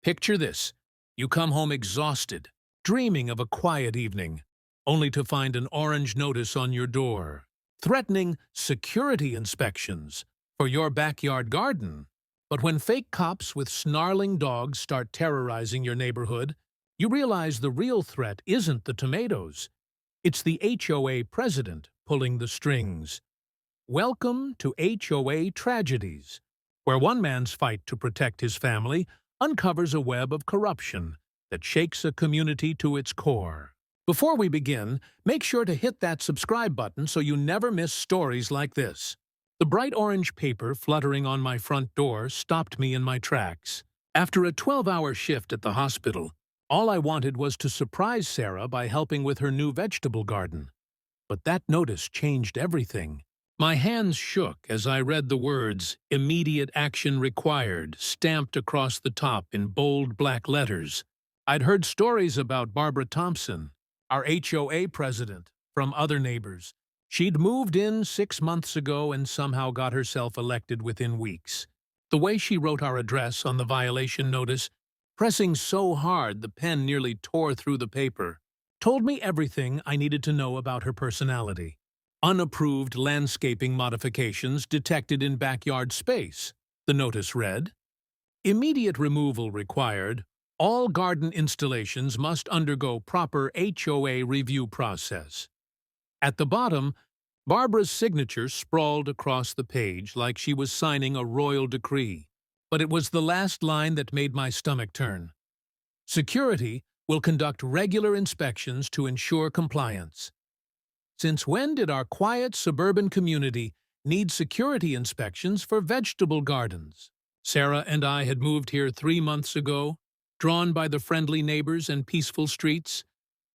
Picture this. You come home exhausted, dreaming of a quiet evening, only to find an orange notice on your door, threatening security inspections for your backyard garden. But when fake cops with snarling dogs start terrorizing your neighborhood, you realize the real threat isn't the tomatoes. It's the HOA president pulling the strings. Welcome to HOA Tragedies, where one man's fight to protect his family uncovers a web of corruption that shakes a community to its core. Before we begin, make sure to hit that subscribe button so you never miss stories like this. The bright orange paper fluttering on my front door stopped me in my tracks. After a 12-hour shift at the hospital, all I wanted was to surprise Sarah by helping with her new vegetable garden. But that notice changed everything. My hands shook as I read the words, "Immediate action required," stamped across the top in bold black letters. I'd heard stories about Barbara Thompson, our HOA president, from other neighbors. She'd moved in 6 months ago and somehow got herself elected within weeks. The way she wrote our address on the violation notice, pressing so hard the pen nearly tore through the paper, told me everything I needed to know about her personality. Unapproved landscaping modifications detected in backyard space, the notice read. Immediate removal required. All garden installations must undergo proper HOA review process. At the bottom, Barbara's signature sprawled across the page like she was signing a royal decree. But it was the last line that made my stomach turn. Security will conduct regular inspections to ensure compliance. Since when did our quiet suburban community need security inspections for vegetable gardens? Sarah and I had moved here 3 months ago, drawn by the friendly neighbors and peaceful streets.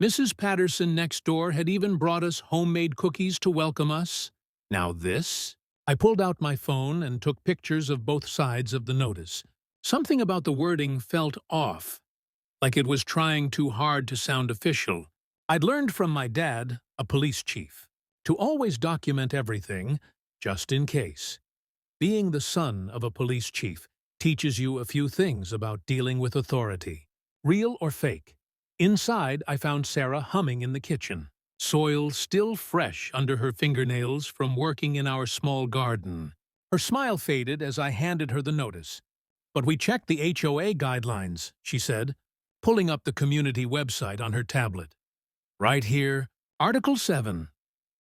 Mrs. Patterson next door had even brought us homemade cookies to welcome us. Now this? I pulled out my phone and took pictures of both sides of the notice. Something about the wording felt off, like it was trying too hard to sound official. I'd learned from my dad, a police chief, to always document everything, just in case. Being the son of a police chief teaches you a few things about dealing with authority, real or fake. Inside, I found Sarah humming in the kitchen, soil still fresh under her fingernails from working in our small garden. Her smile faded as I handed her the notice. "But we checked the HOA guidelines," she said, pulling up the community website on her tablet. "Right here, Article 7.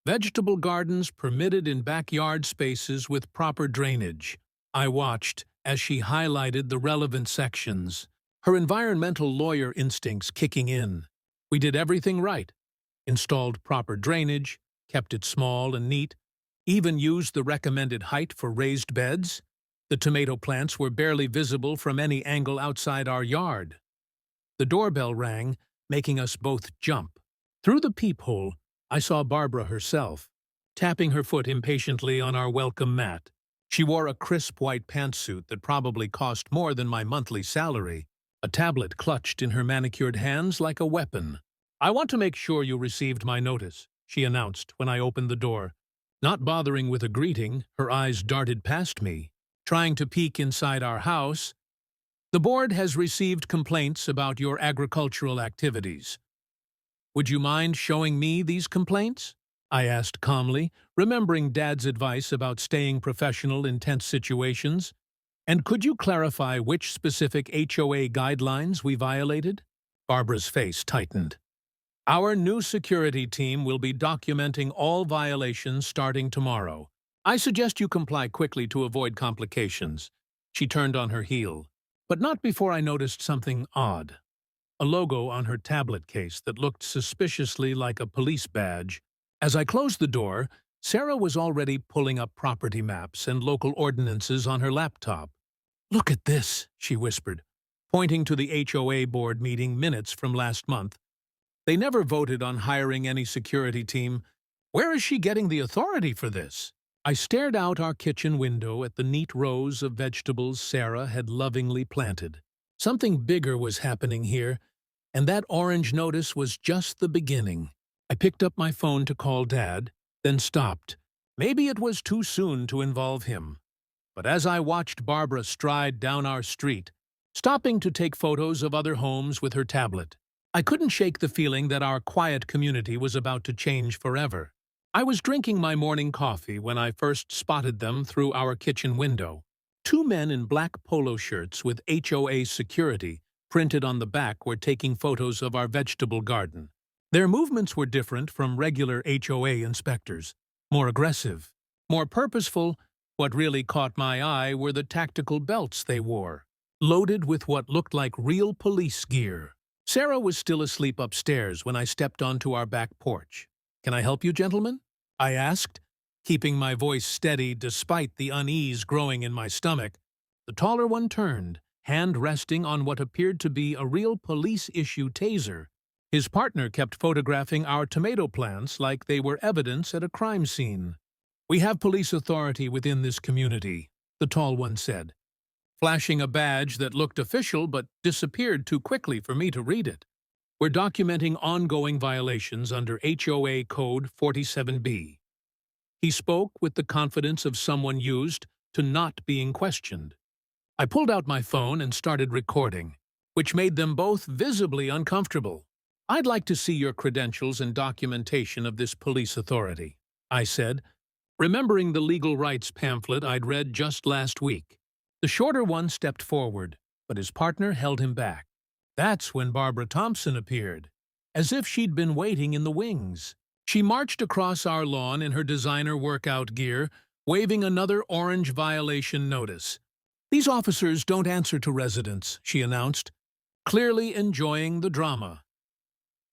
Vegetable gardens permitted in backyard spaces with proper drainage." I watched as she highlighted the relevant sections, her environmental lawyer instincts kicking in. We did everything right. Installed proper drainage, kept it small and neat, even used the recommended height for raised beds. The tomato plants were barely visible from any angle outside our yard. The doorbell rang, making us both jump. Through the peephole, I saw Barbara herself, tapping her foot impatiently on our welcome mat. She wore a crisp white pantsuit that probably cost more than my monthly salary, a tablet clutched in her manicured hands like a weapon. "I want to make sure you received my notice," she announced when I opened the door. Not bothering with a greeting, her eyes darted past me, trying to peek inside our house. "The board has received complaints about your agricultural activities. Would you mind showing me these complaints?" I asked calmly, remembering Dad's advice about staying professional in tense situations. "And could you clarify which specific HOA guidelines we violated?" Barbara's face tightened. "Our new security team will be documenting all violations starting tomorrow. I suggest you comply quickly to avoid complications." She turned on her heel, but not before I noticed something odd. A logo on her tablet case that looked suspiciously like a police badge. As I closed the door, Sarah was already pulling up property maps and local ordinances on her laptop. "Look at this," she whispered, pointing to the HOA board meeting minutes from last month. "They never voted on hiring any security team. Where is she getting the authority for this?" I stared out our kitchen window at the neat rows of vegetables Sarah had lovingly planted. Something bigger was happening here, and that orange notice was just the beginning. I picked up my phone to call Dad, then stopped. Maybe it was too soon to involve him. But as I watched Barbara stride down our street, stopping to take photos of other homes with her tablet. I couldn't shake the feeling that our quiet community was about to change forever. I was drinking my morning coffee when I first spotted them through our kitchen window. Two men in black polo shirts with HOA security printed on the back were taking photos of our vegetable garden. Their movements were different from regular HOA inspectors, more aggressive, more purposeful. What really caught my eye were the tactical belts they wore, loaded with what looked like real police gear. Sarah was still asleep upstairs when I stepped onto our back porch. "Can I help you, gentlemen?" I asked, keeping my voice steady despite the unease growing in my stomach. The taller one turned, hand resting on what appeared to be a real police-issue taser. His partner kept photographing our tomato plants like they were evidence at a crime scene. "We have police authority within this community," the tall one said, flashing a badge that looked official but disappeared too quickly for me to read it. "We're documenting ongoing violations under HOA Code 47B. He spoke with the confidence of someone used to not being questioned. I pulled out my phone and started recording, which made them both visibly uncomfortable. "I'd like to see your credentials and documentation of this police authority," I said, remembering the legal rights pamphlet I'd read just last week. The shorter one stepped forward, but his partner held him back. That's when Barbara Thompson appeared, as if she'd been waiting in the wings. She marched across our lawn in her designer workout gear, waving another orange violation notice. "These officers don't answer to residents," she announced, clearly enjoying the drama.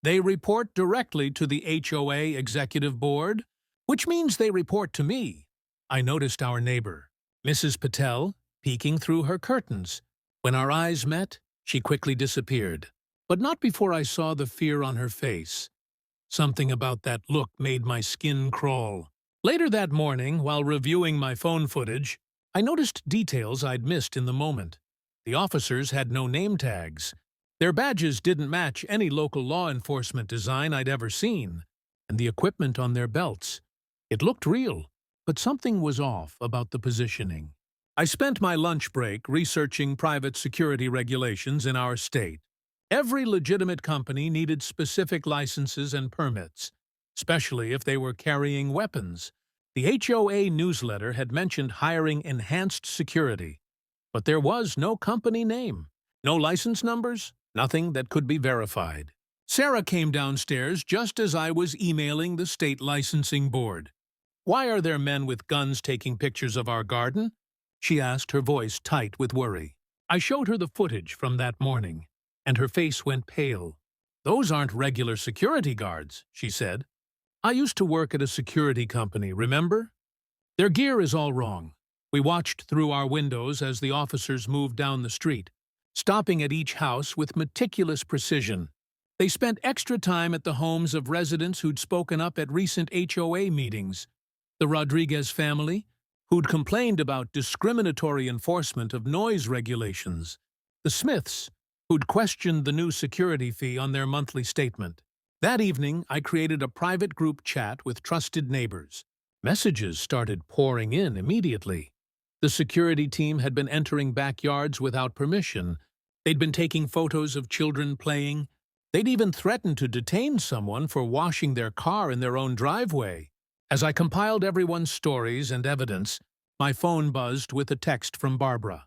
"They report directly to the HOA Executive Board, which means they report to me." I noticed our neighbor, Mrs. Patel, peeking through her curtains. When our eyes met, she quickly disappeared, but not before I saw the fear on her face. Something about that look made my skin crawl. Later that morning, while reviewing my phone footage, I noticed details I'd missed in the moment. The officers had no name tags. Their badges didn't match any local law enforcement design I'd ever seen, and the equipment on their belts. It looked real, but something was off about the positioning. I spent my lunch break researching private security regulations in our state. Every legitimate company needed specific licenses and permits, especially if they were carrying weapons. The HOA newsletter had mentioned hiring enhanced security, but there was no company name, no license numbers, nothing that could be verified. Sarah came downstairs just as I was emailing the state licensing board. "Why are there men with guns taking pictures of our garden?" she asked, her voice tight with worry. I showed her the footage from that morning, and her face went pale. "Those aren't regular security guards," she said. "I used to work at a security company, remember? Their gear is all wrong." We watched through our windows as the officers moved down the street, stopping at each house with meticulous precision. They spent extra time at the homes of residents who'd spoken up at recent HOA meetings. The Rodriguez family, who'd complained about discriminatory enforcement of noise regulations. The Smiths, who'd questioned the new security fee on their monthly statement. That evening, I created a private group chat with trusted neighbors. Messages started pouring in immediately. The security team had been entering backyards without permission. They'd been taking photos of children playing. They'd even threatened to detain someone for washing their car in their own driveway. As I compiled everyone's stories and evidence, my phone buzzed with a text from Barbara.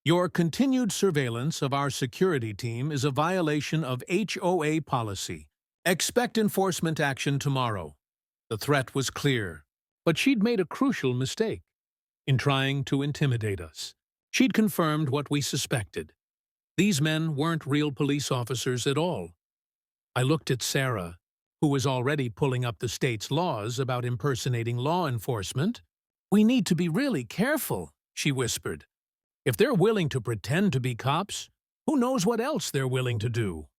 "Your continued surveillance of our security team is a violation of HOA policy. Expect enforcement action tomorrow." The threat was clear, but she'd made a crucial mistake. In trying to intimidate us, she'd confirmed what we suspected. These men weren't real police officers at all. I looked at Sarah, who was already pulling up the state's laws about impersonating law enforcement. "We need to be really careful," she whispered. "If they're willing to pretend to be cops, who knows what else they're willing to do?"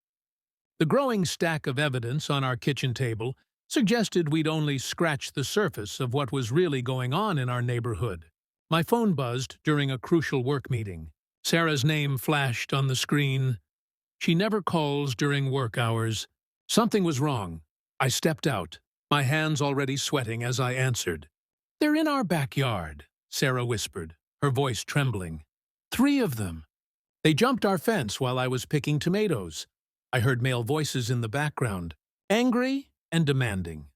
The growing stack of evidence on our kitchen table suggested we'd only scratched the surface of what was really going on in our neighborhood. My phone buzzed during a crucial work meeting. Sarah's name flashed on the screen. She never calls during work hours. Something was wrong. I stepped out, my hands already sweating as I answered. "They're in our backyard," Sarah whispered, her voice trembling. "3 of them. They jumped our fence while I was picking tomatoes. I heard male voices in the background, angry and demanding.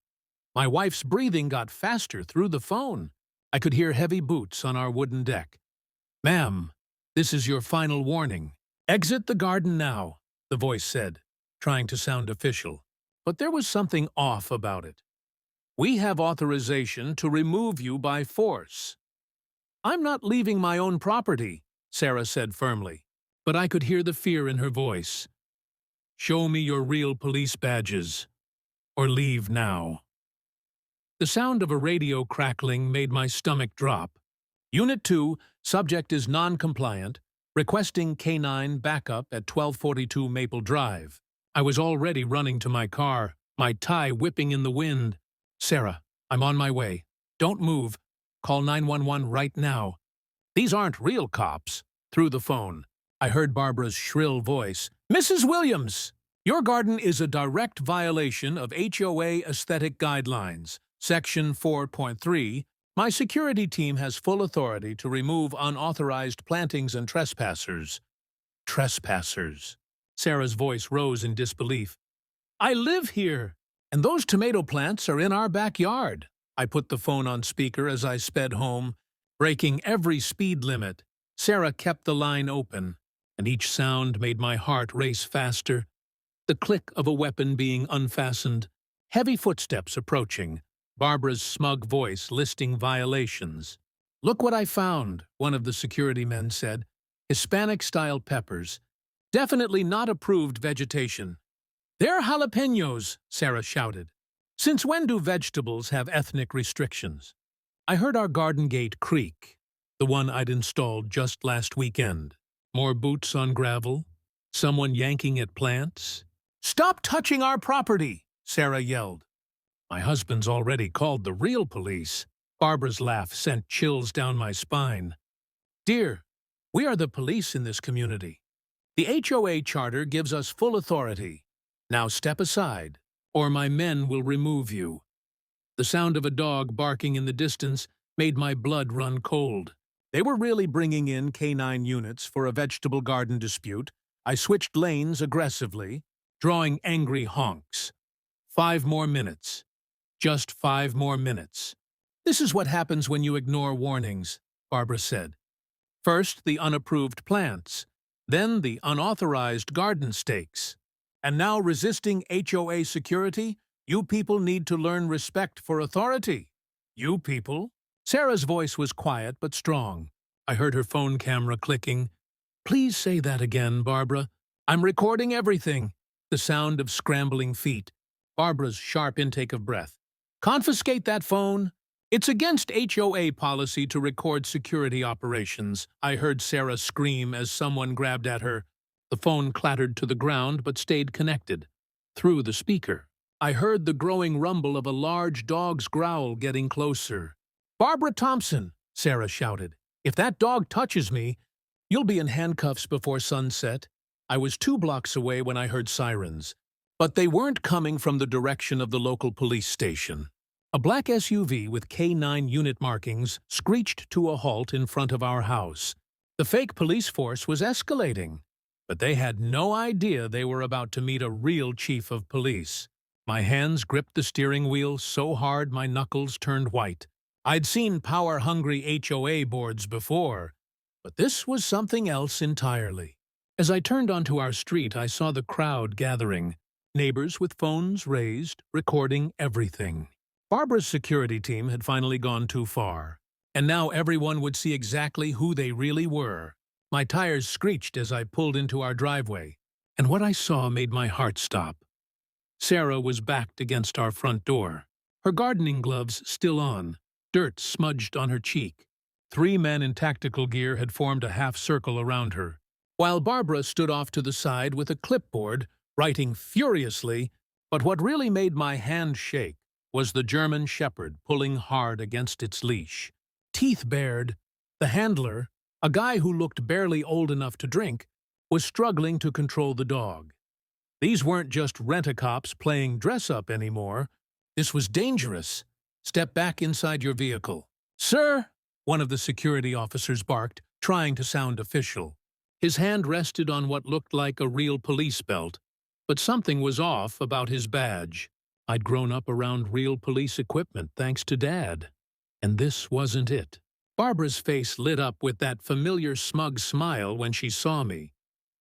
My wife's breathing got faster through the phone. I could hear heavy boots on our wooden deck. "Ma'am, this is your final warning. Exit the garden now," the voice said, trying to sound official. But there was something off about it. "We have authorization to remove you by force." "I'm not leaving my own property," Sarah said firmly, but I could hear the fear in her voice. "Show me your real police badges, or leave now." The sound of a radio crackling made my stomach drop. Unit 2, subject is non-compliant, requesting K-9 backup at 1242 Maple Drive. I was already running to my car, my tie whipping in the wind. "Sarah, I'm on my way. Don't move. Call 911 right now." "These aren't real cops." Through the phone, I heard Barbara's shrill voice. "Mrs. Williams, your garden is a direct violation of HOA aesthetic guidelines. Section 4.3, my security team has full authority to remove unauthorized plantings and trespassers." Trespassers. Sarah's voice rose in disbelief. "I live here, and those tomato plants are in our backyard." I put the phone on speaker as I sped home, breaking every speed limit. Sarah kept the line open, and each sound made my heart race faster. The click of a weapon being unfastened, heavy footsteps approaching, Barbara's smug voice listing violations. "Look what I found," one of the security men said. "Hispanic-style peppers. Definitely not approved vegetation." "They're jalapenos," Sarah shouted. "Since when do vegetables have ethnic restrictions?" I heard our garden gate creak, the one I'd installed just last weekend. More boots on gravel, someone yanking at plants. "Stop touching our property!" Sarah yelled. "My husband's already called the real police." Barbara's laugh sent chills down my spine. "Dear, we are the police in this community. The HOA charter gives us full authority. Now step aside, or my men will remove you." The sound of a dog barking in the distance made my blood run cold. They were really bringing in K-9 units for a vegetable garden dispute. I switched lanes aggressively, drawing angry honks. 5 more minutes. Just 5 more minutes. "This is what happens when you ignore warnings," Barbara said. "First, the unapproved plants, then the unauthorized garden stakes. And now resisting HOA security, you people need to learn respect for authority." "You people?" Sarah's voice was quiet but strong. I heard her phone camera clicking. "Please say that again, Barbara. I'm recording everything." The sound of scrambling feet. Barbara's sharp intake of breath. "Confiscate that phone. It's against HOA policy to record security operations." I heard Sarah scream as someone grabbed at her. The phone clattered to the ground but stayed connected. Through the speaker, I heard the growing rumble of a large dog's growl getting closer. "Barbara Thompson," Sarah shouted, "if that dog touches me, you'll be in handcuffs before sunset." I was 2 blocks away when I heard sirens, but they weren't coming from the direction of the local police station. A black SUV with K-9 unit markings screeched to a halt in front of our house. The fake police force was escalating, but they had no idea they were about to meet a real chief of police. My hands gripped the steering wheel so hard my knuckles turned white. I'd seen power-hungry HOA boards before, but this was something else entirely. As I turned onto our street, I saw the crowd gathering, neighbors with phones raised, recording everything. Barbara's security team had finally gone too far, and now everyone would see exactly who they really were. My tires screeched as I pulled into our driveway, and what I saw made my heart stop. Sarah was backed against our front door, her gardening gloves still on, dirt smudged on her cheek. 3 men in tactical gear had formed a half-circle around her, while Barbara stood off to the side with a clipboard, writing furiously, but what really made my hand shake was the German shepherd pulling hard against its leash. Teeth bared, the handler, a guy who looked barely old enough to drink, was struggling to control the dog. These weren't just rent-a-cops playing dress-up anymore. This was dangerous. "Step back inside your vehicle." "Sir," one of the security officers barked, trying to sound official. His hand rested on what looked like a real police belt, but something was off about his badge. I'd grown up around real police equipment thanks to Dad. And this wasn't it. Barbara's face lit up with that familiar smug smile when she saw me.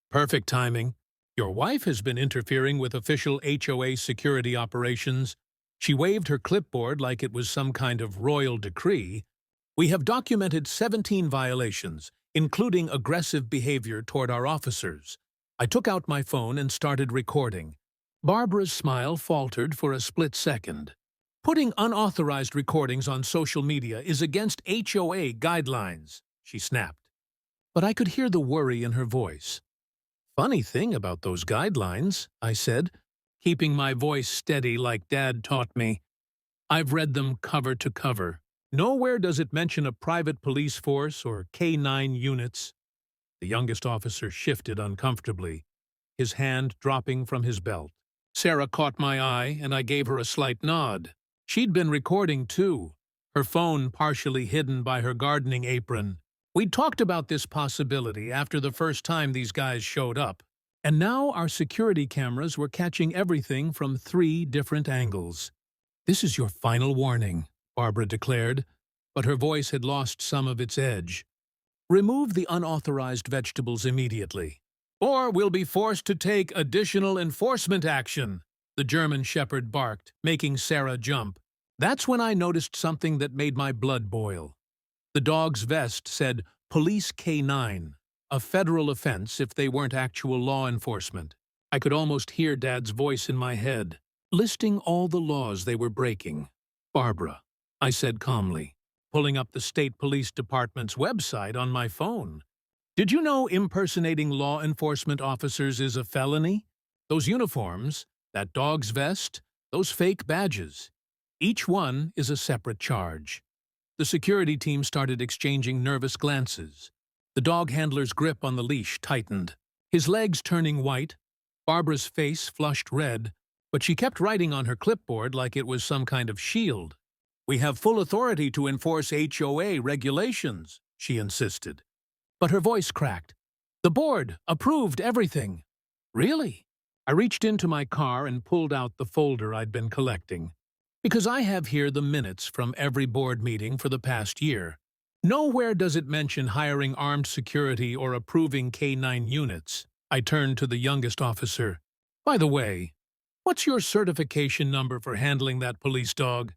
Perfect timing. Your wife has been interfering with official HOA security operations. She waved her clipboard like it was some kind of royal decree. We have documented 17 violations, including aggressive behavior toward our officers. I took out my phone and started recording. Barbara's smile faltered for a split second. Putting unauthorized recordings on social media is against HOA guidelines, she snapped. But I could hear the worry in her voice. Funny thing about those guidelines, I said, keeping my voice steady like Dad taught me. I've read them cover to cover. Nowhere does it mention a private police force or K-9 units. The youngest officer shifted uncomfortably, his hand dropping from his belt. Sarah caught my eye, and I gave her a slight nod. She'd been recording, too, her phone partially hidden by her gardening apron. We'd talked about this possibility after the first time these guys showed up, and now our security cameras were catching everything from 3 different angles. This is your final warning, Barbara declared, but her voice had lost some of its edge. Remove the unauthorized vegetables immediately, or we'll be forced to take additional enforcement action, the German shepherd barked, making Sarah jump. That's when I noticed something that made my blood boil. The dog's vest said Police K-9, a federal offense if they weren't actual law enforcement. I could almost hear Dad's voice in my head, listing all the laws they were breaking. Barbara, I said calmly, pulling up the state police department's website on my phone. Did you know impersonating law enforcement officers is a felony? Those uniforms, that dog's vest, those fake badges. Each one is a separate charge. The security team started exchanging nervous glances. The dog handler's grip on the leash tightened, his legs turning white. Barbara's face flushed red, but she kept writing on her clipboard like it was some kind of shield. We have full authority to enforce HOA regulations, she insisted. But her voice cracked. The board approved everything. Really? I reached into my car and pulled out the folder I'd been collecting. Because I have here the minutes from every board meeting for the past year. Nowhere does it mention hiring armed security or approving K-9 units. I turned to the youngest officer. By the way, what's your certification number for handling that police dog?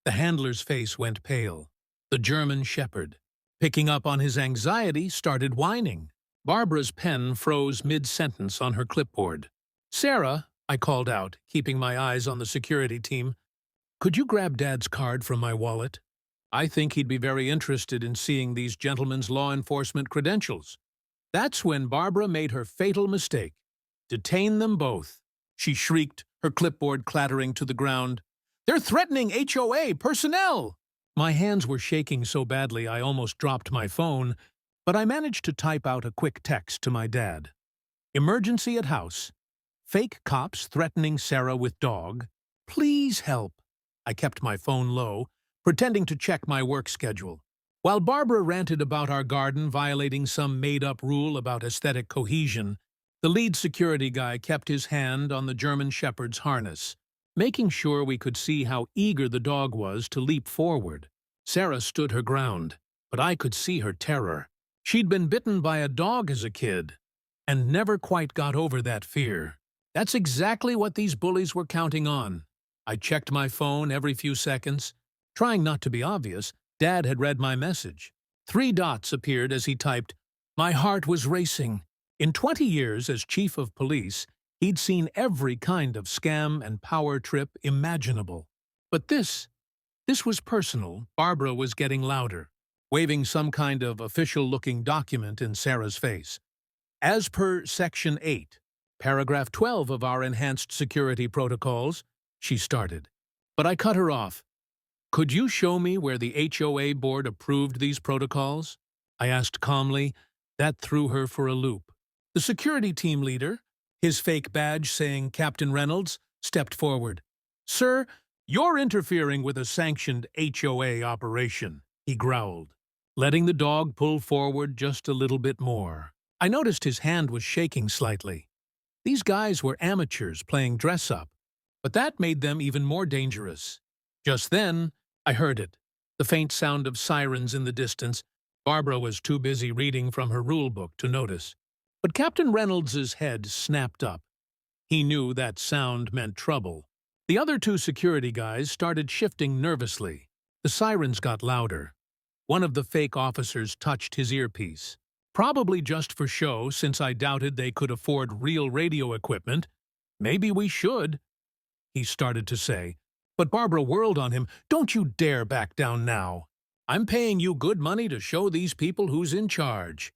The handler's face went pale. The German shepherd, picking up on his anxiety, started whining. Barbara's pen froze mid-sentence on her clipboard. Sarah, I called out, keeping my eyes on the security team, could you grab Dad's card from my wallet? I think he'd be very interested in seeing these gentlemen's law enforcement credentials. That's when Barbara made her fatal mistake. Detain them both, she shrieked, her clipboard clattering to the ground. They're threatening HOA personnel! My hands were shaking so badly I almost dropped my phone, but I managed to type out a quick text to my dad. Emergency at house. Fake cops threatening Sarah with dog. Please help. I kept my phone low, pretending to check my work schedule. While Barbara ranted about our garden violating some made-up rule about aesthetic cohesion, the lead security guy kept his hand on the German shepherd's harness, making sure we could see how eager the dog was to leap forward. Sarah stood her ground, but I could see her terror. She'd been bitten by a dog as a kid, and never quite got over that fear. That's exactly what these bullies were counting on. I checked my phone every few seconds. Trying not to be obvious, Dad had read my message. 3 dots appeared as he typed, My heart was racing. In 20 years as chief of police, he'd seen every kind of scam and power trip imaginable. But this was personal. Barbara was getting louder, waving some kind of official-looking document in Sarah's face. As per Section 8, Paragraph 12 of our enhanced security protocols, she started. But I cut her off. Could you show me where the HOA board approved these protocols? I asked calmly. That threw her for a loop. The security team leader, his fake badge saying Captain Reynolds, stepped forward. Sir, you're interfering with a sanctioned HOA operation, he growled, letting the dog pull forward just a little bit more. I noticed his hand was shaking slightly. These guys were amateurs playing dress-up, but that made them even more dangerous. Just then, I heard it, the faint sound of sirens in the distance. Barbara was too busy reading from her rule book to notice. But Captain Reynolds's head snapped up. He knew that sound meant trouble. The other two security guys started shifting nervously. The sirens got louder. One of the fake officers touched his earpiece. Probably just for show, since I doubted they could afford real radio equipment. "Maybe we should," he started to say. But Barbara whirled on him. "Don't you dare back down now. I'm paying you good money to show these people who's in charge."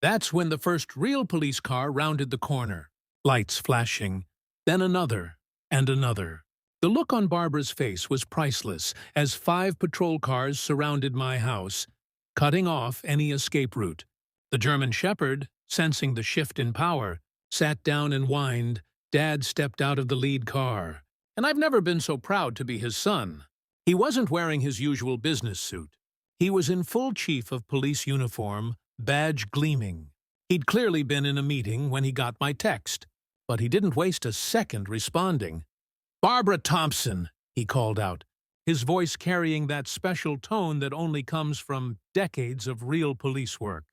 That's when the first real police car rounded the corner, lights flashing, then another and another. The look on Barbara's face was priceless as 5 patrol cars surrounded my house, cutting off any escape route. The German Shepherd, sensing the shift in power, sat down and whined. Dad stepped out of the lead car, and I've never been so proud to be his son. He wasn't wearing his usual business suit. He was in full chief of police uniform, badge gleaming. He'd clearly been in a meeting when he got my text, but he didn't waste a second responding. "Barbara Thompson," he called out, his voice carrying that special tone that only comes from decades of real police work.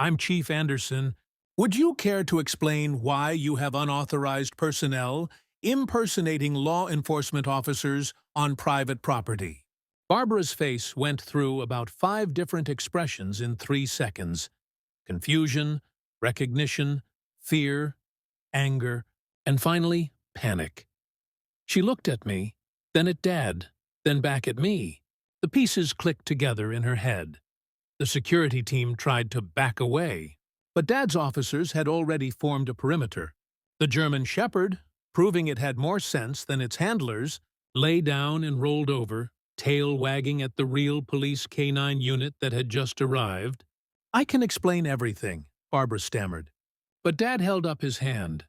"I'm Chief Anderson. Would you care to explain why you have unauthorized personnel impersonating law enforcement officers on private property?" Barbara's face went through about 5 different expressions in 3 seconds. Confusion, recognition, fear, anger, and finally, panic. She looked at me, then at Dad, then back at me. The pieces clicked together in her head. The security team tried to back away, but Dad's officers had already formed a perimeter. The German Shepherd, proving it had more sense than its handlers, lay down and rolled over, tail wagging at the real police K-9 unit that had just arrived. "I can explain everything," Barbara stammered. But Dad held up his hand.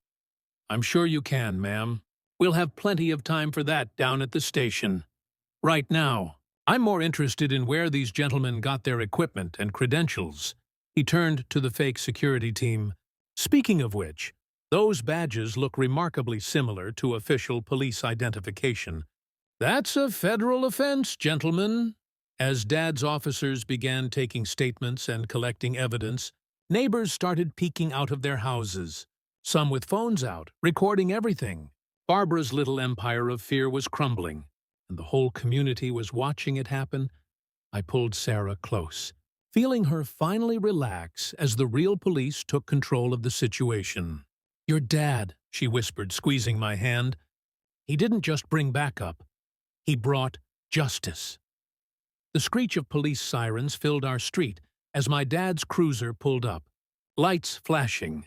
"I'm sure you can, ma'am. We'll have plenty of time for that down at the station. Right now, I'm more interested in where these gentlemen got their equipment and credentials." He turned to the fake security team. "Speaking of which, those badges look remarkably similar to official police identification." "That's a federal offense, gentlemen." As Dad's officers began taking statements and collecting evidence, neighbors started peeking out of their houses, some with phones out, recording everything. Barbara's little empire of fear was crumbling, and the whole community was watching it happen. I pulled Sarah close, feeling her finally relax as the real police took control of the situation. "Your dad," she whispered, squeezing my hand. "He didn't just bring backup. He brought justice." The screech of police sirens filled our street as my dad's cruiser pulled up, lights flashing.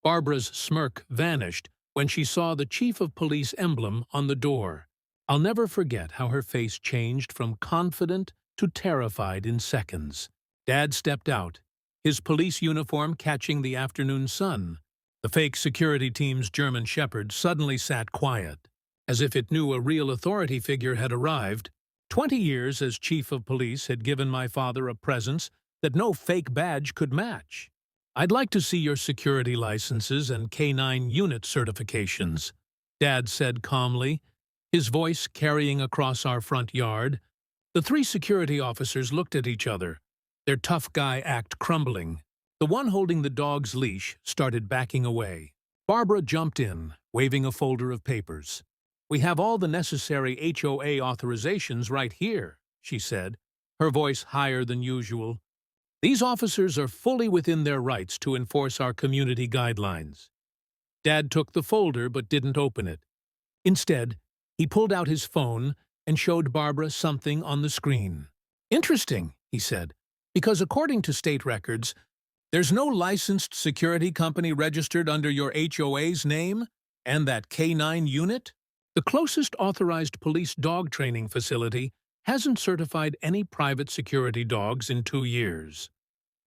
Barbara's smirk vanished when she saw the chief of police emblem on the door. I'll never forget how her face changed from confident to terrified in seconds. Dad stepped out, his police uniform catching the afternoon sun. The fake security team's German Shepherd suddenly sat quiet, as if it knew a real authority figure had arrived. 20 years as chief of police had given my father a presence that no fake badge could match. "I'd like to see your security licenses and K-9 unit certifications," Dad said calmly, his voice carrying across our front yard. The 3 security officers looked at each other, their tough guy act crumbling. The one holding the dog's leash started backing away. Barbara jumped in, waving a folder of papers. "We have all the necessary HOA authorizations right here," she said, her voice higher than usual. "These officers are fully within their rights to enforce our community guidelines." Dad took the folder but didn't open it. Instead, he pulled out his phone and showed Barbara something on the screen. "Interesting," he said, "because according to state records, there's no licensed security company registered under your HOA's name and that K-9 unit. The closest authorized police dog training facility hasn't certified any private security dogs in 2 years."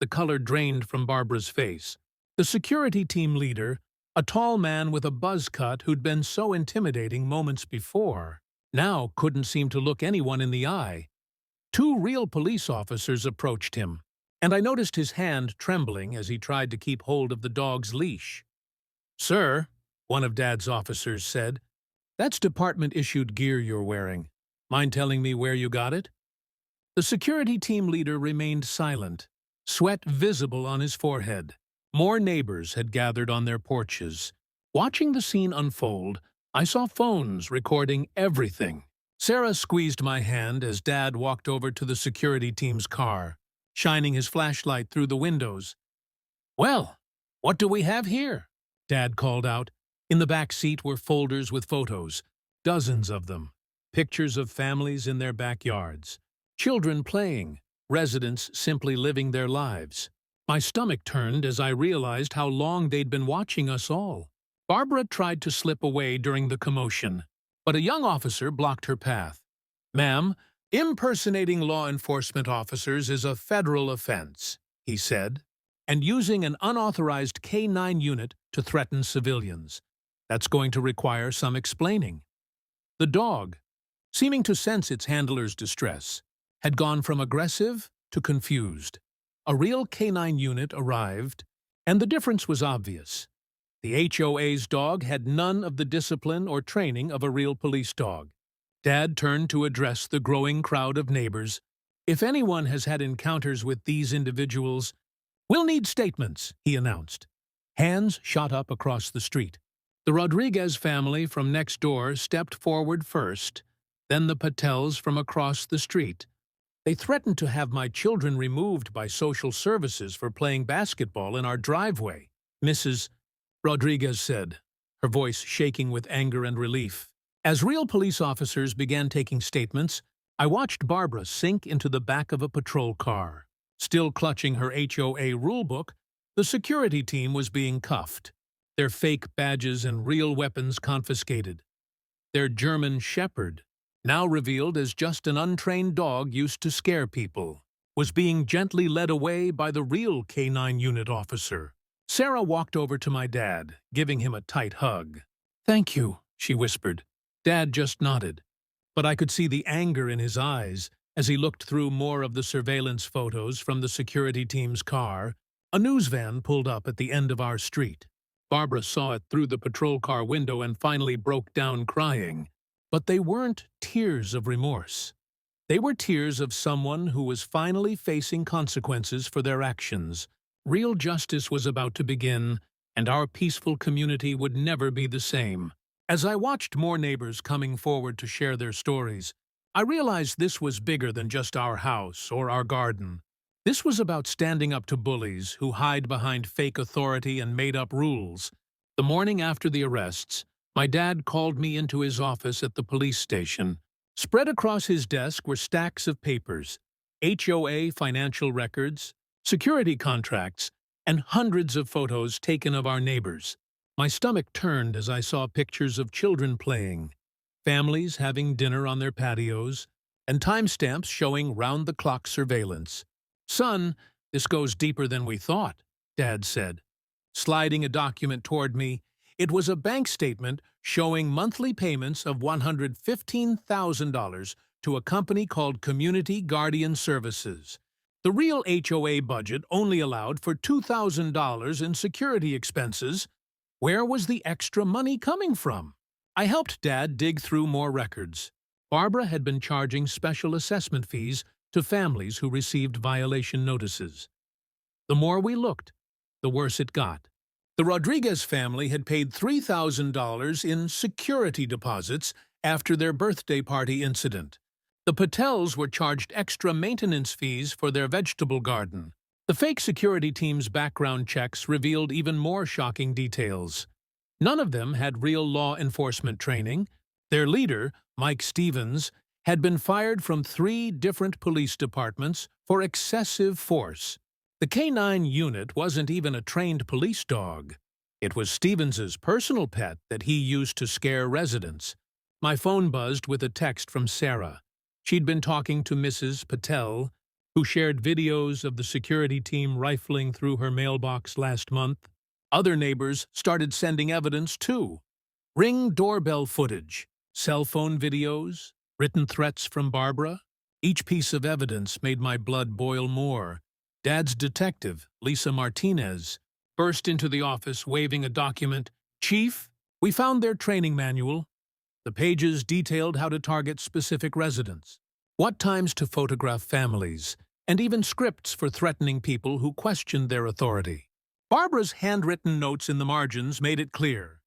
The color drained from Barbara's face. The security team leader, a tall man with a buzz cut who'd been so intimidating moments before, now couldn't seem to look anyone in the eye. 2 real police officers approached him. and I noticed his hand trembling as he tried to keep hold of the dog's leash. "Sir," one of Dad's officers said, "that's department-issued gear you're wearing. Mind telling me where you got it?" The security team leader remained silent, sweat visible on his forehead. More neighbors had gathered on their porches. Watching the scene unfold, I saw phones recording everything. Sarah squeezed my hand as Dad walked over to the security team's car, shining his flashlight through the windows. "Well, what do we have here?" Dad called out. In the back seat were folders with photos, dozens of them, pictures of families in their backyards, children playing, residents simply living their lives. My stomach turned as I realized how long they'd been watching us all. Barbara tried to slip away during the commotion, but a young officer blocked her path. "Ma'am, impersonating law enforcement officers is a federal offense," he said, "and using an unauthorized K-9 unit to threaten civilians. That's going to require some explaining." The dog, seeming to sense its handler's distress, had gone from aggressive to confused. A real K-9 unit arrived, and the difference was obvious. The HOA's dog had none of the discipline or training of a real police dog. Dad turned to address the growing crowd of neighbors. "If anyone has had encounters with these individuals, we'll need statements," he announced. Hands shot up across the street. The Rodriguez family from next door stepped forward first, then the Patels from across the street. They threatened to have my children removed by social services for playing basketball in our driveway, Mrs. Rodriguez said, her voice shaking with anger and relief. As real police officers began taking statements, I watched Barbara sink into the back of a patrol car. Still clutching her HOA rulebook, the security team was being cuffed, their fake badges and real weapons confiscated. Their German Shepherd, now revealed as just an untrained dog used to scare people, was being gently led away by the real K-9 unit officer. Sarah walked over to my dad, giving him a tight hug. "Thank you," she whispered. Dad just nodded, but I could see the anger in his eyes as he looked through more of the surveillance photos from the security team's car. A news van pulled up at the end of our street. Barbara saw it through the patrol car window and finally broke down crying. But they weren't tears of remorse. They were tears of someone who was finally facing consequences for their actions. Real justice was about to begin, and our peaceful community would never be the same. As I watched more neighbors coming forward to share their stories, I realized this was bigger than just our house or our garden. This was about standing up to bullies who hide behind fake authority and made-up rules. The morning after the arrests, my dad called me into his office at the police station. Spread across his desk were stacks of papers, HOA financial records, security contracts, and hundreds of photos taken of our neighbors. My stomach turned as I saw pictures of children playing, families having dinner on their patios, and timestamps showing round-the-clock surveillance. "Son, this goes deeper than we thought," Dad said. Sliding a document toward me, it was a bank statement showing monthly payments of $115,000 to a company called Community Guardian Services. The real HOA budget only allowed for $2,000 in security expenses. Where was the extra money coming from? I helped Dad dig through more records. Barbara had been charging special assessment fees to families who received violation notices. The more we looked, the worse it got. The Rodriguez family had paid $3,000 in security deposits after their birthday party incident. The Patels were charged extra maintenance fees for their vegetable garden. The fake security team's background checks revealed even more shocking details. None of them had real law enforcement training. Their leader, Mike Stevens, had been fired from 3 different police departments for excessive force. The K-9 unit wasn't even a trained police dog. It was Stevens's personal pet that he used to scare residents. My phone buzzed with a text from Sarah. She'd been talking to Mrs. Patel, who shared videos of the security team rifling through her mailbox last month. Other neighbors started sending evidence too. Ring doorbell footage, cell phone videos, written threats from Barbara. Each piece of evidence made my blood boil more. Dad's detective, Lisa Martinez, burst into the office waving a document. "Chief, we found their training manual." The pages detailed how to target specific residents, what times to photograph families, and even scripts for threatening people who questioned their authority. Barbara's handwritten notes in the margins made it clear.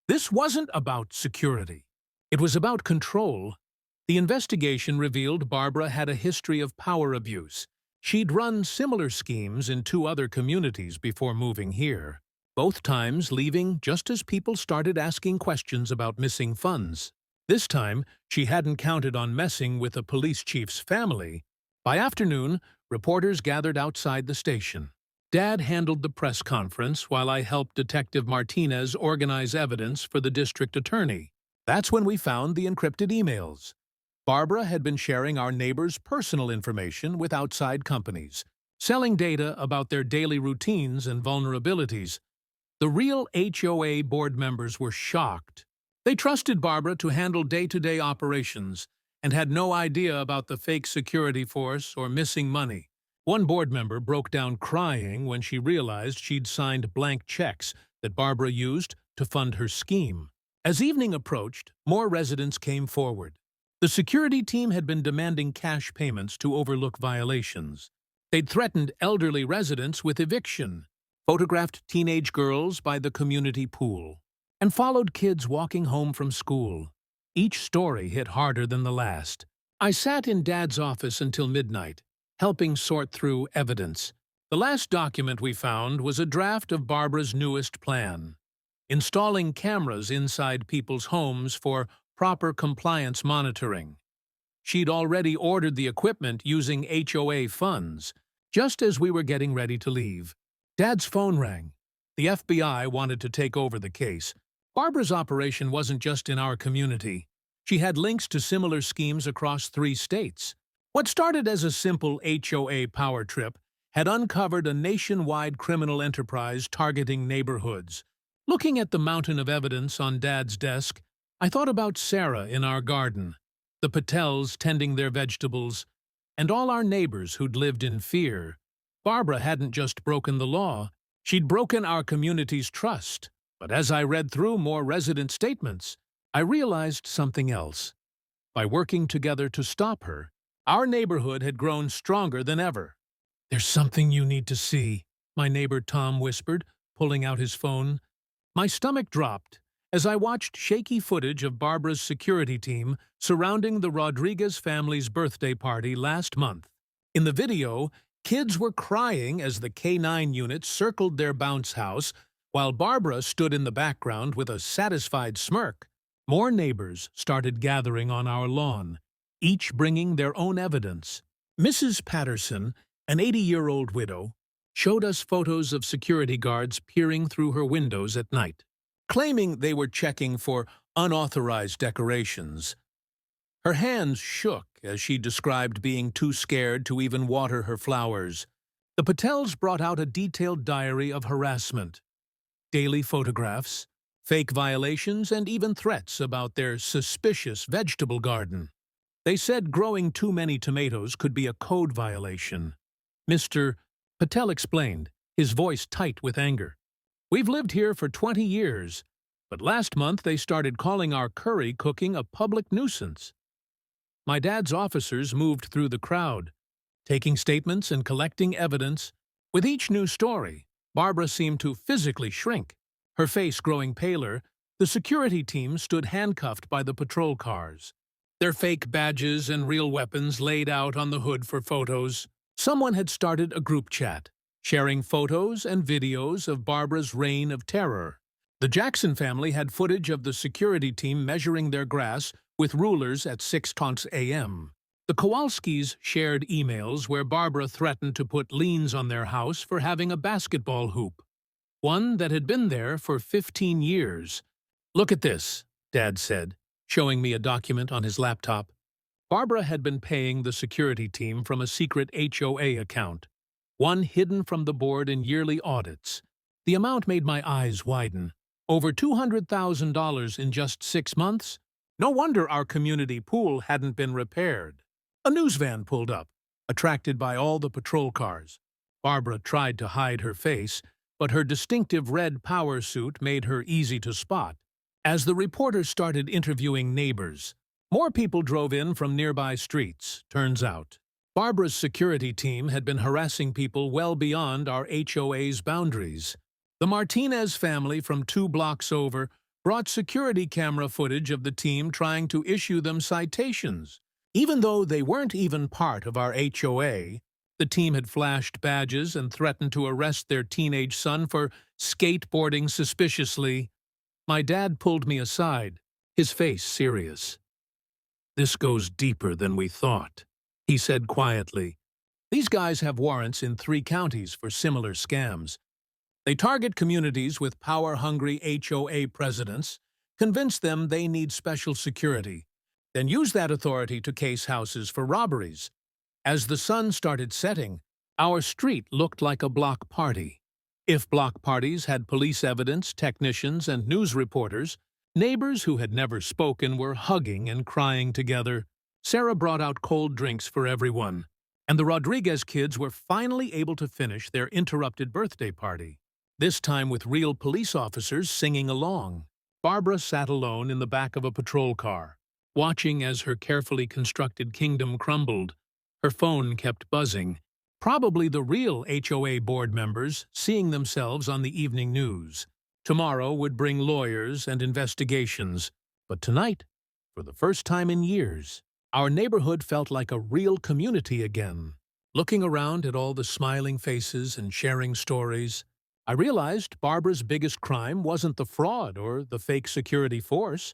This wasn't about security. It was about control. The investigation revealed Barbara had a history of power abuse. She'd run similar schemes in 2 other communities before moving here, both times leaving just as people started asking questions about missing funds. This time, she hadn't counted on messing with a police chief's family. By afternoon, reporters gathered outside the station. Dad handled the press conference while I helped Detective Martinez organize evidence for the district attorney. That's when we found the encrypted emails. Barbara had been sharing our neighbors' personal information with outside companies, selling data about their daily routines and vulnerabilities. The real HOA board members were shocked. They trusted Barbara to handle day-to-day operations and had no idea about the fake security force or missing money. One board member broke down crying when she realized she'd signed blank checks that Barbara used to fund her scheme. As evening approached, more residents came forward. The security team had been demanding cash payments to overlook violations. They'd threatened elderly residents with eviction, photographed teenage girls by the community pool, and followed kids walking home from school. Each story hit harder than the last. I sat in Dad's office until midnight, helping sort through evidence. The last document we found was a draft of Barbara's newest plan: installing cameras inside people's homes for proper compliance monitoring. She'd already ordered the equipment using HOA funds, just as we were getting ready to leave. Dad's phone rang. The FBI wanted to take over the case. Barbara's operation wasn't just in our community. She had links to similar schemes across 3 states. What started as a simple HOA power trip had uncovered a nationwide criminal enterprise targeting neighborhoods. Looking at the mountain of evidence on Dad's desk, I thought about Sarah in our garden, the Patels tending their vegetables, and all our neighbors who'd lived in fear. Barbara hadn't just broken the law, she'd broken our community's trust. But as I read through more resident statements, I realized something else. By working together to stop her, our neighborhood had grown stronger than ever. "There's something you need to see," my neighbor Tom whispered, pulling out his phone. My stomach dropped as I watched shaky footage of Barbara's security team surrounding the Rodriguez family's birthday party last month. In the video, kids were crying as the K-9 unit circled their bounce house, while Barbara stood in the background with a satisfied smirk. More neighbors started gathering on our lawn, each bringing their own evidence. Mrs. Patterson, an 80-year-old widow, showed us photos of security guards peering through her windows at night, claiming they were checking for unauthorized decorations. Her hands shook as she described being too scared to even water her flowers. The Patels brought out a detailed diary of harassment, daily photographs, fake violations, and even threats about their suspicious vegetable garden. They said growing too many tomatoes could be a code violation. Mr. Patel explained, his voice tight with anger. "We've lived here for 20 years, but last month they started calling our curry cooking a public nuisance." My dad's officers moved through the crowd, taking statements and collecting evidence. With each new story, Barbara seemed to physically shrink. Her face growing paler, the security team stood handcuffed by the patrol cars, their fake badges and real weapons laid out on the hood for photos. Someone had started a group chat, sharing photos and videos of Barbara's reign of terror. The Jackson family had footage of the security team measuring their grass with rulers at 6:30 a.m. The Kowalskis shared emails where Barbara threatened to put liens on their house for having a basketball hoop, one that had been there for 15 years. "Look at this," Dad said, showing me a document on his laptop. Barbara had been paying the security team from a secret HOA account, one hidden from the board in yearly audits. The amount made my eyes widen. Over $200,000 in just 6 months? No wonder our community pool hadn't been repaired. A news van pulled up, attracted by all the patrol cars. Barbara tried to hide her face, but her distinctive red power suit made her easy to spot. As the reporters started interviewing neighbors, more people drove in from nearby streets, turns out. Barbara's security team had been harassing people well beyond our HOA's boundaries. The Martinez family from 2 blocks over brought security camera footage of the team trying to issue them citations. Even though they weren't even part of our HOA, the team had flashed badges and threatened to arrest their teenage son for skateboarding suspiciously. My dad pulled me aside, his face serious. "This goes deeper than we thought," he said quietly. "These guys have warrants in 3 counties for similar scams. They target communities with power-hungry HOA presidents, convince them they need special security, then use that authority to case houses for robberies. As the sun started setting, our street looked like a block party. If block parties had police evidence, technicians, and news reporters, neighbors who had never spoken were hugging and crying together. Sarah brought out cold drinks for everyone, and the Rodriguez kids were finally able to finish their interrupted birthday party, this time with real police officers singing along. Barbara sat alone in the back of a patrol car, watching as her carefully constructed kingdom crumbled. Her phone kept buzzing. Probably the real HOA board members seeing themselves on the evening news. Tomorrow would bring lawyers and investigations, but tonight, for the first time in years, our neighborhood felt like a real community again. Looking around at all the smiling faces and sharing stories, I realized Barbara's biggest crime wasn't the fraud or the fake security force.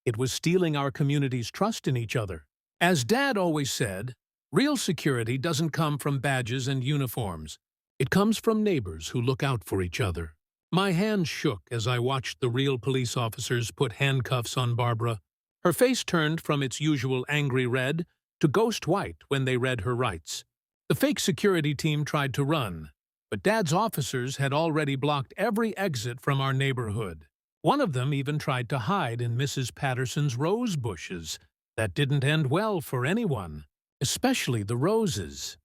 It was stealing our community's trust in each other. As Dad always said, real security doesn't come from badges and uniforms. It comes from neighbors who look out for each other. My hands shook as I watched the real police officers put handcuffs on Barbara. Her face turned from its usual angry red to ghost white when they read her rights. The fake security team tried to run, but Dad's officers had already blocked every exit from our neighborhood. One of them even tried to hide in Mrs. Patterson's rose bushes. That didn't end well for anyone, especially the roses.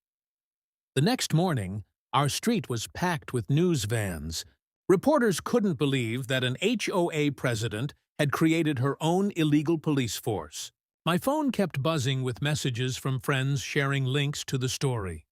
The next morning, our street was packed with news vans. Reporters couldn't believe that an HOA president had created her own illegal police force. My phone kept buzzing with messages from friends sharing links to the story.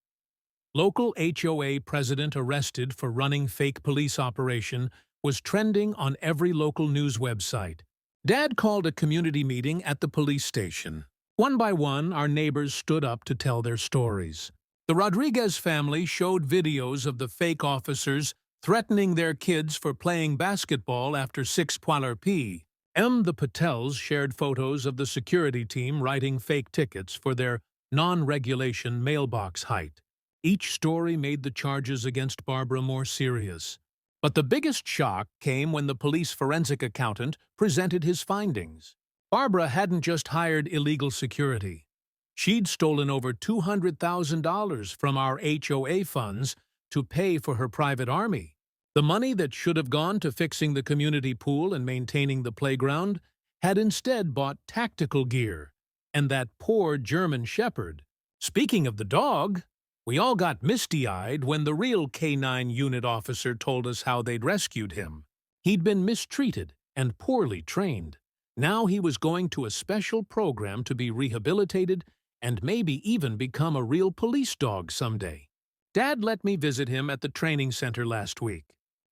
Local HOA president arrested for running fake police operation was trending on every local news website. Dad called a community meeting at the police station. One by one, our neighbors stood up to tell their stories. The Rodriguez family showed videos of the fake officers threatening their kids for playing basketball after 6:00 p.m. The Patels shared photos of the security team writing fake tickets for their non-regulation mailbox height. Each story made the charges against Barbara more serious. But the biggest shock came when the police forensic accountant presented his findings. Barbara hadn't just hired illegal security. She'd stolen over $200,000 from our HOA funds to pay for her private army. The money that should have gone to fixing the community pool and maintaining the playground had instead bought tactical gear and that poor German shepherd. Speaking of the dog, we all got misty-eyed when the real K-9 unit officer told us how they'd rescued him. He'd been mistreated and poorly trained. Now he was going to a special program to be rehabilitated and maybe even become a real police dog someday. Dad let me visit him at the training center last week.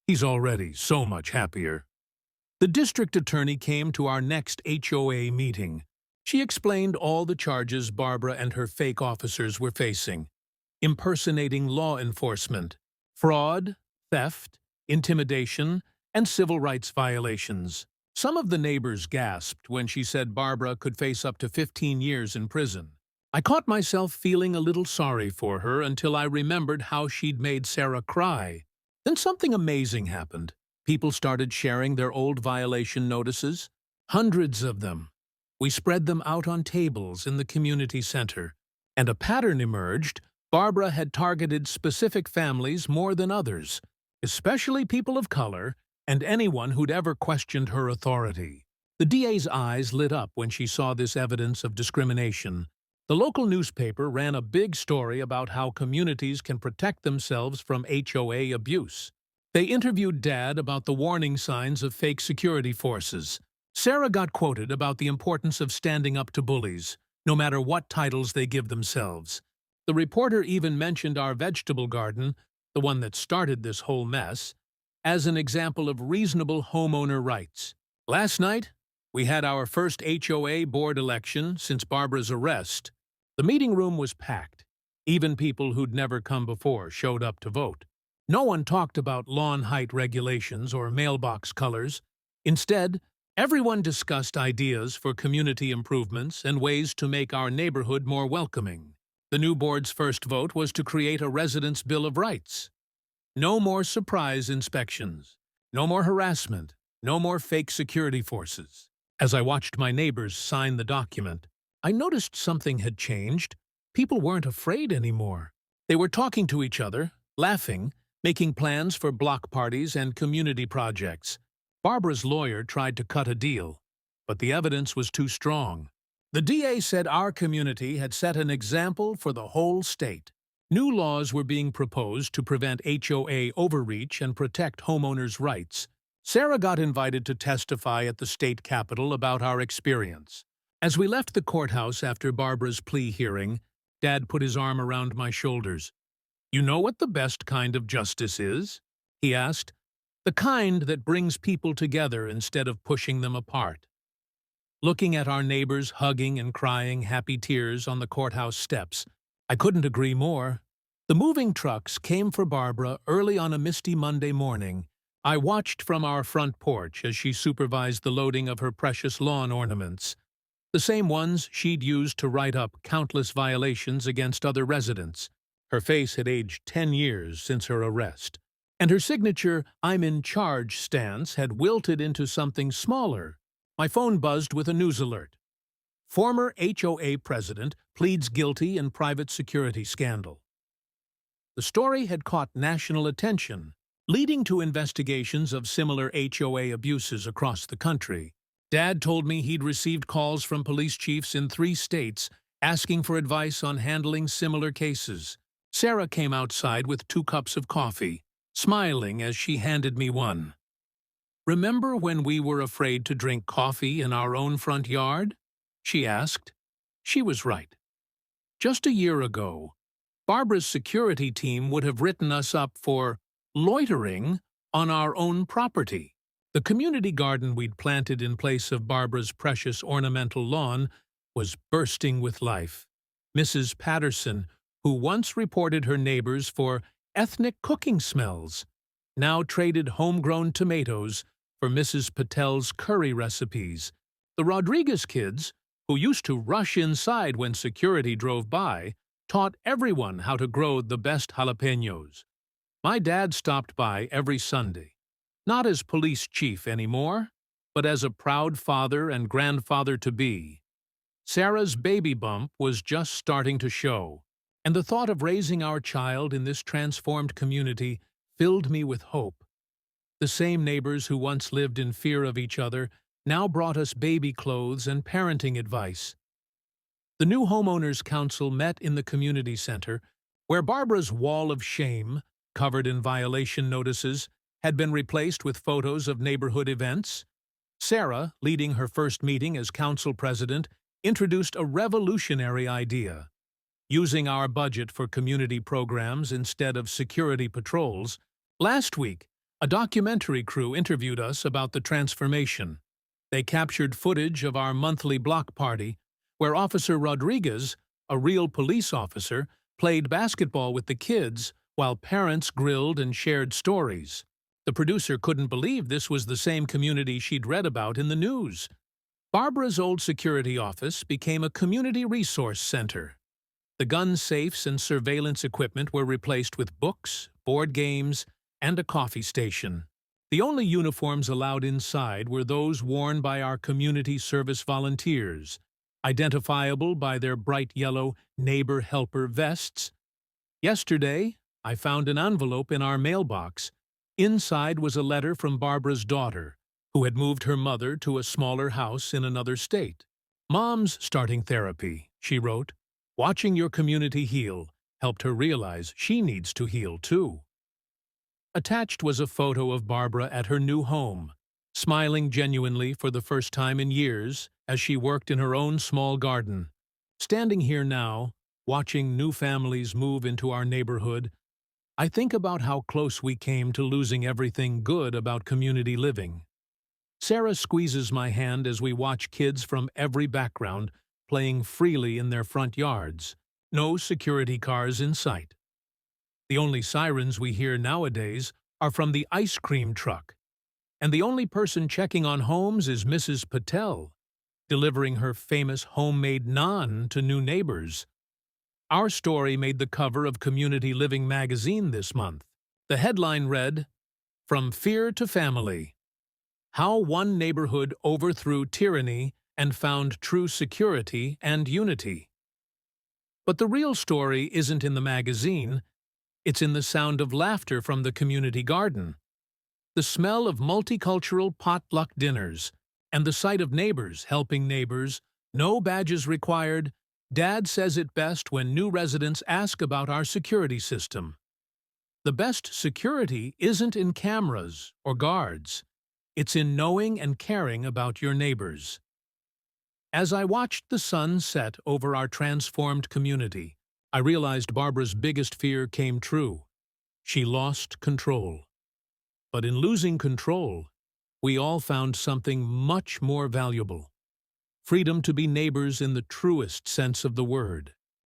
He's already so much happier. The district attorney came to our next HOA meeting. She explained all the charges Barbara and her fake officers were facing: impersonating law enforcement, fraud, theft, intimidation, and civil rights violations. Some of the neighbors gasped when she said Barbara could face up to 15 years in prison. I caught myself feeling a little sorry for her until I remembered how she'd made Sarah cry. Then something amazing happened. People started sharing their old violation notices. Hundreds of them. We spread them out on tables in the community center, and a pattern emerged. Barbara had targeted specific families more than others, especially people of color and anyone who'd ever questioned her authority. The DA's eyes lit up when she saw this evidence of discrimination. The local newspaper ran a big story about how communities can protect themselves from HOA abuse. They interviewed Dad about the warning signs of fake security forces. Sarah got quoted about the importance of standing up to bullies, no matter what titles they give themselves. The reporter even mentioned our vegetable garden, the one that started this whole mess, as an example of reasonable homeowner rights. Last night, we had our first HOA board election since Barbara's arrest. The meeting room was packed. Even people who'd never come before showed up to vote. No one talked about lawn height regulations or mailbox colors. Instead, everyone discussed ideas for community improvements and ways to make our neighborhood more welcoming. The new board's first vote was to create a residents' Bill of Rights. No more surprise inspections. No more harassment. No more fake security forces. As I watched my neighbors sign the document, I noticed something had changed. People weren't afraid anymore. They were talking to each other, laughing, making plans for block parties and community projects. Barbara's lawyer tried to cut a deal, but the evidence was too strong. The DA said our community had set an example for the whole state. New laws were being proposed to prevent HOA overreach and protect homeowners' rights. Sarah got invited to testify at the state capitol about our experience. As we left the courthouse after Barbara's plea hearing, Dad put his arm around my shoulders. "You know what the best kind of justice is?" he asked. "The kind that brings people together instead of pushing them apart." Looking at our neighbors hugging and crying happy tears on the courthouse steps, I couldn't agree more. The moving trucks came for Barbara early on a misty Monday morning. I watched from our front porch as she supervised the loading of her precious lawn ornaments, the same ones she'd used to write up countless violations against other residents. Her face had aged 10 years since her arrest, and her signature "I'm in charge" stance had wilted into something smaller. My phone buzzed with a news alert. Former HOA president pleads guilty in private security scandal. The story had caught national attention, leading to investigations of similar HOA abuses across the country. Dad told me he'd received calls from police chiefs in 3 states asking for advice on handling similar cases. Sarah came outside with 2 cups of coffee, smiling as she handed me one. "Remember when we were afraid to drink coffee in our own front yard?" she asked. She was right. Just a year ago, Barbara's security team would have written us up for loitering on our own property. The community garden we'd planted in place of Barbara's precious ornamental lawn was bursting with life. Mrs. Patterson, who once reported her neighbors for ethnic cooking smells, now traded homegrown tomatoes for Mrs. Patel's curry recipes. The Rodriguez kids, who used to rush inside when security drove by, taught everyone how to grow the best jalapenos. My dad stopped by every Sunday, not as police chief anymore, but as a proud father and grandfather-to-be. Sarah's baby bump was just starting to show, and the thought of raising our child in this transformed community filled me with hope. The same neighbors who once lived in fear of each other now brought us baby clothes and parenting advice. The new Homeowners Council met in the community center, where Barbara's wall of shame, covered in violation notices, had been replaced with photos of neighborhood events. Sarah, leading her first meeting as council president, introduced a revolutionary idea. Using our budget for community programs instead of security patrols, last week, a documentary crew interviewed us about the transformation. They captured footage of our monthly block party, where Officer Rodriguez, a real police officer, played basketball with the kids while parents grilled and shared stories. The producer couldn't believe this was the same community she'd read about in the news. Barbara's old security office became a community resource center. The gun safes and surveillance equipment were replaced with books, board games, and a coffee station. The only uniforms allowed inside were those worn by our community service volunteers, identifiable by their bright yellow neighbor helper vests. Yesterday, I found an envelope in our mailbox. Inside was a letter from Barbara's daughter, who had moved her mother to a smaller house in another state. "Mom's starting therapy," she wrote. Watching your community heal helped her realize she needs to heal too. Attached was a photo of Barbara at her new home, smiling genuinely for the first time in years as she worked in her own small garden. Standing here now, watching new families move into our neighborhood, I think about how close we came to losing everything good about community living. Sarah squeezes my hand as we watch kids from every background playing freely in their front yards. No security cars in sight. The only sirens we hear nowadays are from the ice cream truck. And the only person checking on homes is Mrs. Patel, delivering her famous homemade naan to new neighbors. Our story made the cover of Community Living magazine this month. The headline read, "From Fear to Family: How One Neighborhood Overthrew Tyranny and Found True Security and Unity." But the real story isn't in the magazine, it's in the sound of laughter from the community garden, the smell of multicultural potluck dinners, and the sight of neighbors helping neighbors, no badges required. Dad says it best when new residents ask about our security system. The best security isn't in cameras or guards. It's in knowing and caring about your neighbors. As I watched the sun set over our transformed community, I realized Barbara's biggest fear came true. She lost control. But in losing control, we all found something much more valuable: freedom to be neighbors in the truest sense of the word.